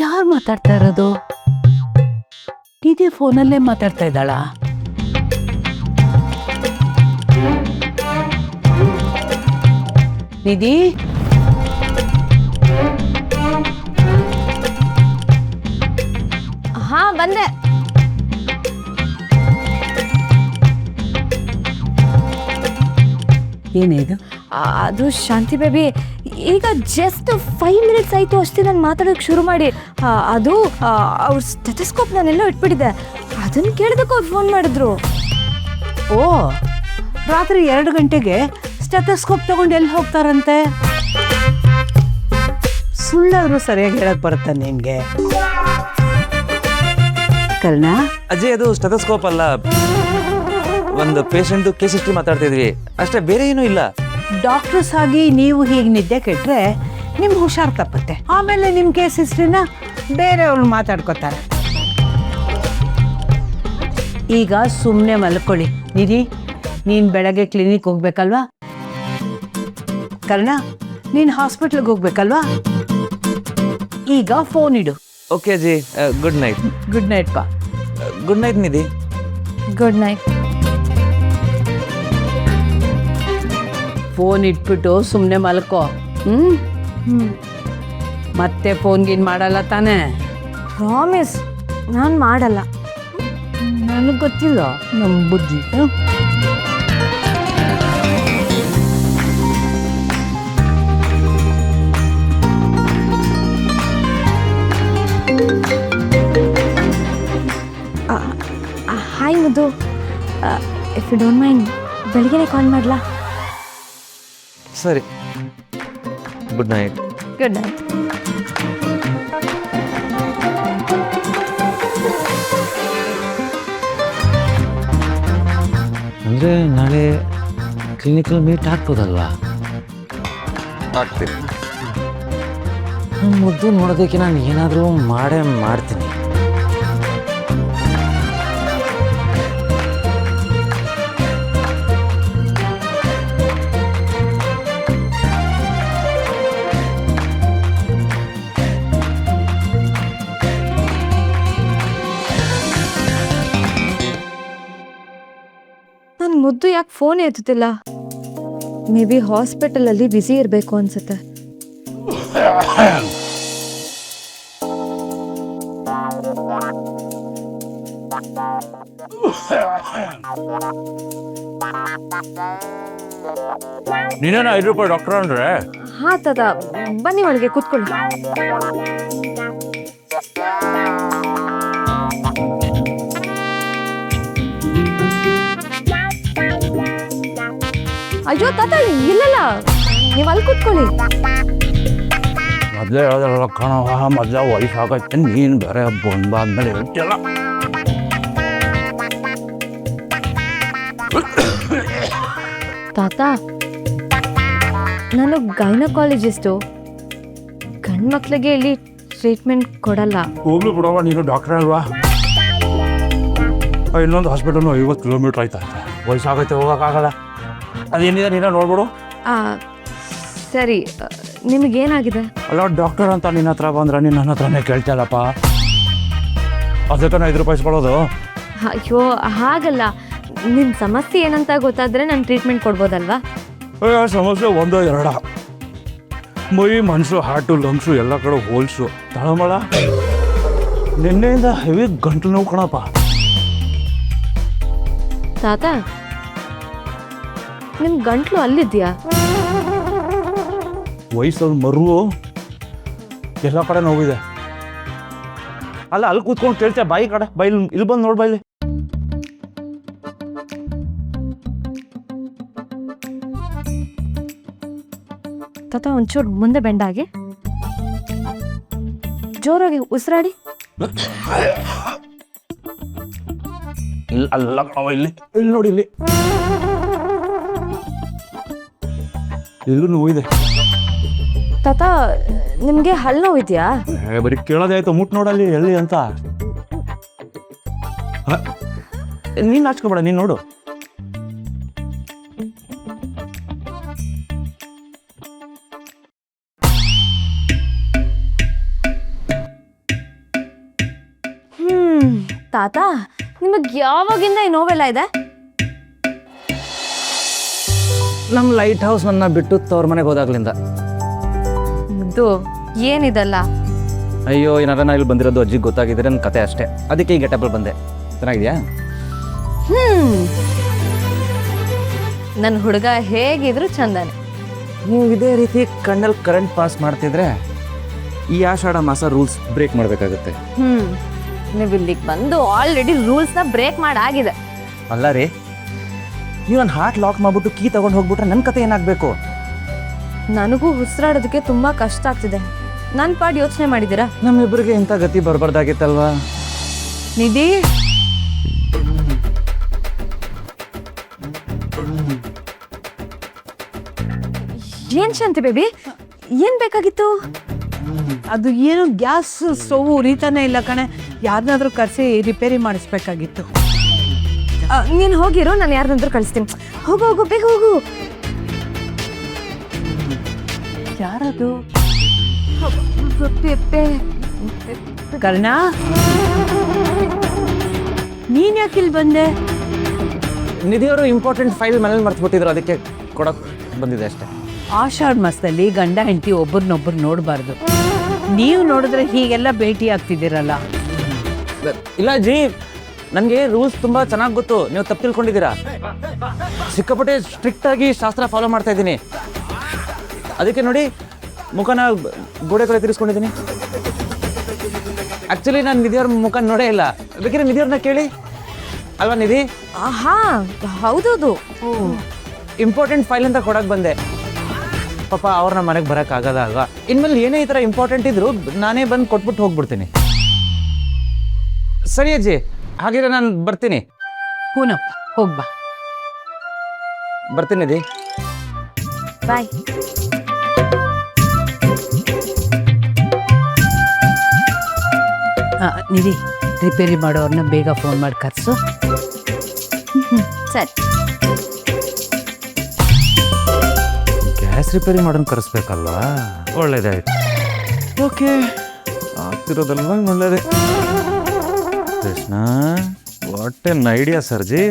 ಯಾರು ಮಾತಾಡ್ತಾ ಇರೋದು? ನಿಧಿ ಫೋನಲ್ಲೇ ಮಾತಾಡ್ತಾ ಇದ್ದಾಳ? ನಿಧಿ, ಹಾ ಬಂದೆ. ಏನಿದು? ಅದು ಶಾಂತಿ ಬೇಬಿ, ಈಗ ಜಸ್ಟ್ 5 ಮಿನಿಟ್ಸ್ ಆಯಿತು ಅಷ್ಟೇ ನಾನು ಮಾತಾಡೋಕೆ ಶುರು ಮಾಡಿ. ಅದು ಅವ್ರ ಸ್ಟೆಥೋಸ್ಕೋಪ್ ನಾನೆಲ್ಲೋ ಇಟ್ಬಿಟ್ಟಿದ್ದೆ, ಅದನ್ನು ಕೇಳೋದಕ್ಕೆ ಅವ್ರು ಫೋನ್ ಮಾಡಿದ್ರು. ಓ, ರಾತ್ರಿ 2 ಗಂಟೆಗೆ ಸ್ಟೆಥೋಸ್ಕೋಪ್ ತಗೊಂಡು ಎಲ್ಲಿ ಹೋಗ್ತಾರಂತೆ? ಸುಳ್ಳಾದ್ರೂ ಸರಿಯಾಗಿ ಹೇಳಕ್ ಬರುತ್ತಾ ನಿನ್ಗೆ? ಕರ್ಣ, ಅಜ್ಜಿ ಅದು ಸ್ಟೆಥೋಸ್ಕೋಪ್ ಅಲ್ಲ, ಒಂದು ಪೇಷಂಟ್ ಕೇಸ್ ಹಿಸ್ಟ್ರಿ ಮಾತಾಡ್ತಿದ್ವಿ ಅಷ್ಟೇ, ಬೇರೆ ಏನೂ ಇಲ್ಲ. ಡಾಕ್ಟರ್ಸ್ ಆಗಿ ನೀವು ಹೀಗೆ ನಿದ್ದೆ ಕೆಟ್ಟರೆ ನಿಮ್ ಹುಷಾರ್ ತಪ್ಪತ್ತೆ. ಆಮೇಲೆ ನಿಮ್ಮ ಕೇಸ್ ಹಿಸ್ಟ್ರಿನ ಬೇರೆಯವ್ರು ಮಾತಾಡ್ಕೋತಾರೆ. ಈಗ ಸುಮ್ಮನೆ ಮಲ್ಕೊಳ್ಳಿ. ನಿಧಿ, ನೀನು ಬೆಳಗ್ಗೆ ಕ್ಲಿನಿಕ್ ಹೋಗ್ಬೇಕಲ್ವಾ? ಕರ್ಣ, ನೀನು ಹಾಸ್ಪಿಟ್ಲಿಗೆ ಹೋಗ್ಬೇಕಲ್ವಾ? ಈಗ ಫೋನ್ ಇಡು. ಓಕೆ ಅಜ್ಜಿ, ಗುಡ್ ನೈಟ್. ಗುಡ್ ನೈಟ್ ಪಾ. Good night Nidhi. Good night. Phone ಇಟ್ಬಿಟ್ಟು ಸುಮ್ಮನೆ ಮಲ್ಕೋ. ಮತ್ತೆ ಫೋನ್ಗಿನ್ ಮಾಡಲ್ಲ ತಾನೇ? ಪ್ರಾಮಿಸ್ ನಾನು ಮಾಡಲ್ಲ. ನನಗೆ ಗೊತ್ತಿಲ್ಲ ನಮ್ಮ ಬುದ್ಧಿ. ಹಾಯ್ ಮುದ್ದು, ಇಫ್ ಯು ಡೋಂಟ್ ಮೈಂಡ್ ಬೆಳಿಗ್ಗೆನೆ ಕಾಲ್ ಮಾಡಲಾ? ಸರಿ, ಗುಡ್ ನೈಟ್. Good night. ಅಂದರೆ ನಾಳೆ ಕ್ಲಿನಿಕಲ್ಲಿ ಮೀಟ್ ಆಗ್ಬೋದಲ್ವಾ? ಆಗ್ತೀನಿ. ಮುದ್ದು ನೋಡೋದಕ್ಕೆ ನಾನು ಏನಾದರೂ ಮಾಡೇ ಮಾಡ್ತೀನಿ. ನನ್ನ ಮುದ್ದು ಯಾಕೆ ಫೋನ್ ಎತ್ತುತ್ತಿಲ್ಲ? ಮೇ ಬಿ ಹಾಸ್ಪಿಟಲಲ್ಲಿ ಬ್ಯುಸಿ ಇರಬೇಕು ಅನ್ಸುತ್ತೆ. ನೀನೇನ 5 ರೂಪಾಯಿ ಡಾಕ್ಟರ್ ಅಂದ್ರೆ? ಹಾ ತಾತ, ಬನ್ನಿ ಒಳಗೆ ಕೂತ್ಕೊಳ್ಳಿ. ಅಯ್ಯೋ ತಾತ, ಇಲ್ಲಲ್ಲ, ನೀವು ಅಲ್ಲಿ ಕೂತ್ಕೊಳ್ಳಿ. ಮೊದಲೇ ಹೇಳೋದಲ್ಲ ಕಣವ, ಮೊದಲೇ ವಯಸ್ಸಾಗತ್ತೆ, ನೀನು ಬೇರೆ ಬಂದಾದ್ಮೇಲೆ ಹೇಳ್ತಿಲ್ಲ. ತಾತ, ನಾನು ಗೈನಕಾಲಜಿಸ್ಟು, ಗಂಡು ಮಕ್ಳಿಗೆ ಇಲ್ಲಿ ಟ್ರೀಟ್ಮೆಂಟ್ ಕೊಡಲ್ಲ. ಹೋಗ್ಲು ಬಿಡವ, ನೀನು ಡಾಕ್ಟರ್ ಅಲ್ವಾ? ಇನ್ನೊಂದು ಹಾಸ್ಪಿಟಲ್ನು 50 ಕಿಲೋಮೀಟ್ರ್ ಆಯ್ತಾ, ವಯಸ್ಸಾಗೈತೆ, ಹೋಗೋಕ್ಕಾಗಲ್ಲ. ಅದೇನಿದೆ ನೀನು ನೋಡ್ಬಿಡು. ಸರಿ, ನಿಮಗೇನಾಗಿದೆ? ಅಲ್ಲ, ಡಾಕ್ಟರ್ ಅಂತ ನಿನ್ನ ಹತ್ರ ಬಂದ್ರೆ ನೀನು ನನ್ನ ಹತ್ರನೇ ಕೇಳ್ತಿಲ್ಲಪ್ಪ, ಅದಕ್ಕೆ 5 ರೂಪಾಯಿ ಇಸ್ಕೊಳ್ಳೋದು. ಅಯ್ಯೋ ಹಾಗಲ್ಲ, ನಿಮ್ಮ ಸಮಸ್ಯೆ ಏನಂತ ಗೊತ್ತಾದರೆ ನಾನು ಟ್ರೀಟ್ಮೆಂಟ್ ಕೊಡ್ಬೋದಲ್ವಾ? ಸಮಸ್ಯೆ 1-2 ಮೈ, ಮನಸ್ಸು, ಹಾರ್ಟು, ಲಂಗ್ಸು ಎಲ್ಲ ಕಡೆ ಹೋಲ್ಸು ತಳಮಳ. ನಿನ್ನೆಯಿಂದ ಹೆವಿ ಗಂಟಲು ನೋವು ಕಣಪ್ಪ. ತಾತ, ನಿಮ್ಮ ಗಂಟ್ಲು ಅಲ್ಲಿದ್ಯಾ? ವಯಸ್ಸಲ್ಲಿ ಮರು ಎಲ್ಲ ಕಡೆ ನೋವಿದೆ. ಅಲ್ಲ, ಅಲ್ಲಿ ಕೂತ್ಕೊಂಡು ಕೇಳ್ತೀಯ, ಬಾಯಿ ಕಡೆ ಬೈಲ್, ಇಲ್ಲಿ ಬಂದು ನೋಡಿ ಬೈಲಿ. ತಾತ, ಒಂಚೂರು ಮುಂದೆ ಬೆಂಡಾಗಿ, ಜೋರಾಗಿ ಉಸಿರಾಡಿ. ಇಲ್ಲಿ ಅಲ್ಲ ಕಣವ, ಇಲ್ಲಿ ಇಲ್ಲಿ ನೋಡಿ, ಇಲ್ಲಿ ಇಲ್ಲೂ ನೋವಿದೆ. ತಾತ, ನಿಮಗೆ ಹಲ್ಲು ನೋವಿದ್ಯಾ? ಬರೀ ಕೇಳೋದೇ ಆಯ್ತು, ಮುಟ್ಟು ನೋಡಲ್ಲಿ ಎಲ್ಲಿ ಅಂತ. ನೀನು ನಾಚ್ಕೊಬೇಡ, ನೀನು ನೋಡು. ತಾತ, ನಿಮಗೆ ಯಾವಾಗಿಂದ ಈ ನೋವೆಲ್ಲ ಇದೆ? ನಮ್ಮ ಲೈಟ್ ಹೌಸ್ ನನ್ನ ಬಿಟ್ಟು ತವ್ರ ಮನೆಗೆ ಹೋದಾಗ್ಲಿಂದ. ಮುದ್ದು, ಏನಿದಲ್ಲ? ಅಯ್ಯೋ, ಏನಾರ ನಾ ಇಲ್ಲಿ ಬಂದಿರೋದು ಅಜ್ಜಿಗೆ ಗೊತ್ತಾಗಿದ್ರೆ ನನ್ನ ಕತೆ ಅಷ್ಟೇ. ಅದಕ್ಕೆ ಈ ಗೆಟಬಲ್ ಬಂದೆ. ಚೆನ್ನಾಗಿದ್ಯಾ? ನನ್ನ ಹುಡುಗ ಹೇಗಿದ್ರು ಚಂದಾನೆ. ನೀವು ಇದೇ ರೀತಿ ಕಣ್ಣಲ್ಲಿ ಕರೆಂಟ್ ಪಾಸ್ ಮಾಡ್ತಿದ್ರೆ ಈ ಆಷಾಢ ಮಾಸ ರೂಲ್ಸ್ ಬ್ರೇಕ್ ಮಾಡಬೇಕಾಗುತ್ತೆ. ನೀವು ಇಲ್ಲಿಗೆ ಬಂದು ಆಲ್ರೆಡಿ ರೂಲ್ಸ್ನ ಬ್ರೇಕ್ ಮಾಡಾಗಿದೆ. ಅಲ್ಲ ರೀ, ನೀವು ನನ್ನ ಹಾರ್ಟ್ ಲಾಕ್ ಮಾಡ್ಬಿಟ್ಟು ಕೀ ತಗೊಂಡು ಹೋಗ್ಬಿಟ್ರೆ ನನ್ನ ಕತೆ ಏನಾಗಬೇಕು? ನನಗೂ ಉಸಿರಾಡೋದಕ್ಕೆ ತುಂಬಾ ಕಷ್ಟ ಆಗ್ತಿದೆ. ನನ್ನ ಪಾಡ್ ಯೋಚನೆ ಮಾಡಿದ್ದೀರಾ? ನಮ್ಮಿಬ್ಬರಿಗೆ ಇಂಥ ಗತಿ ಬರಬಾರ್ದಾಗಿತ್ತಲ್ವಾ? ನಿಧಿ, ಏನ್ ಶಾಂತಿ ಬೇಬಿ, ಏನ್ ಬೇಕಾಗಿತ್ತು? ಅದು ಏನು ಗ್ಯಾಸ್ ಸ್ಟವ್ ಉರಿತಾನೆ ಇಲ್ಲ ಕಣೆ. ಯಾರನ್ನಾದ್ರೂ ಕರೆಸಿ ರಿಪೇರಿ ಮಾಡಿಸ್ಬೇಕಾಗಿತ್ತು. ನೀನು ಹೋಗಿರೋ, ನಾನು ಯಾರನ್ನಾದ್ರೂ ಕಳಿಸ್ತೀನಿ. ಹೋಗು ಹೋಗು, ಬೇಗ ಹೋಗು. ಯಾರದು? ಕರ್ಣ, ನೀನ್ ಯಾಕಿಲ್ ಬಂದೆ? ನಿಧಿಯವರು ಇಂಪಾರ್ಟೆಂಟ್ ಫೈಲ್ ಮನೇಲಿ ಮರ್ತ್ಬಿಟ್ಟಿದ್ರು, ಅದಕ್ಕೆ ಕೊಡಕ್ ಬಂದಿದೆ ಅಷ್ಟೇ. ಆಷಾಢ ಮಾಸದಲ್ಲಿ ಗಂಡ ಹೆಂಡತಿ ಒಬ್ಬರನ್ನೊಬ್ಬರು ನೋಡಬಾರ್ದು. ನೀವು ನೋಡಿದ್ರೆ ಹೀಗೆಲ್ಲ ಭೇಟಿ ಆಗ್ತಿದ್ದೀರಲ್ಲ. ಇಲ್ಲ ಜಿ, ನನಗೆ ರೂಲ್ಸ್ ತುಂಬ ಚೆನ್ನಾಗಿ ಗೊತ್ತು. ನೀವು ತಪ್ಪು ತಿಳ್ಕೊಂಡಿದ್ದೀರಾ. ಸಿಕ್ಕಾಪಟ್ಟೆ ಸ್ಟ್ರಿಕ್ಟ್ ಆಗಿ ಶಾಸ್ತ್ರ ಫಾಲೋ ಮಾಡ್ತಾ ಇದ್ದೀನಿ. ಅದಕ್ಕೆ ನೋಡಿ, ಮುಖನ ಗೋಡೆ ಕಡೆ ತಿರ್ಸ್ಕೊಂಡಿದ್ದೀನಿ. ಆ್ಯಕ್ಚುಲಿ ನಾನು ನಿಧಿಯವ್ರ ಮುಖ ನೋಡೇ ಇಲ್ಲ. ಬೇಕಿದ್ರೆ ನಿಧಿಯವ್ರನ್ನ ಕೇಳಿ ಅಲ್ವಾ ನಿಧಿ? ಹಾ, ಹೌದೌದು. ಇಂಪಾರ್ಟೆಂಟ್ ಫೈಲ್ ಅಂತ ಕೊಡಕ್ಕೆ ಬಂದೆ. ಪಾಪ ಅವ್ರನ್ನ ಮನೆಗೆ ಬರೋಕ್ಕಾಗಲ್ಲ ಅಲ್ವಾ? ಇನ್ಮೇಲೆ ಏನೇ ಈ ಥರ ಇಂಪಾರ್ಟೆಂಟ್ ಇದ್ರು ನಾನೇ ಬಂದು ಕೊಟ್ಬಿಟ್ಟು ಹೋಗ್ಬಿಡ್ತೀನಿ. ಸರಿ ಅಜ್ಜಿ, ಹಾಗಿದ್ರೆ ನಾನು ಬರ್ತೀನಿ. ಹೂನಪ್ಪ, ಹೋಗ್ಬಾ. ಬರ್ತೀನಿ ನಿಧಿ. ಬಾಯ್. ನಿಧಿ, ರಿಪೇರಿ ಮಾಡೋರ್ನ ಬೇಗ ಫೋನ್ ಮಾಡಿ ಕರ್ಸು. ಸರಿ. ಗ್ಯಾಸ್ ರಿಪೇರಿ ಮಾಡೋನ್ ಕರೆಸ್ಬೇಕಲ್ವಾ? ಒಳ್ಳೇದಾಯ್ತು. ಓಕೆ, ಆಗ್ತಿರೋದೆಲ್ಲ ಒಳ್ಳೇದೇ. Krishna, what an idea Sarji.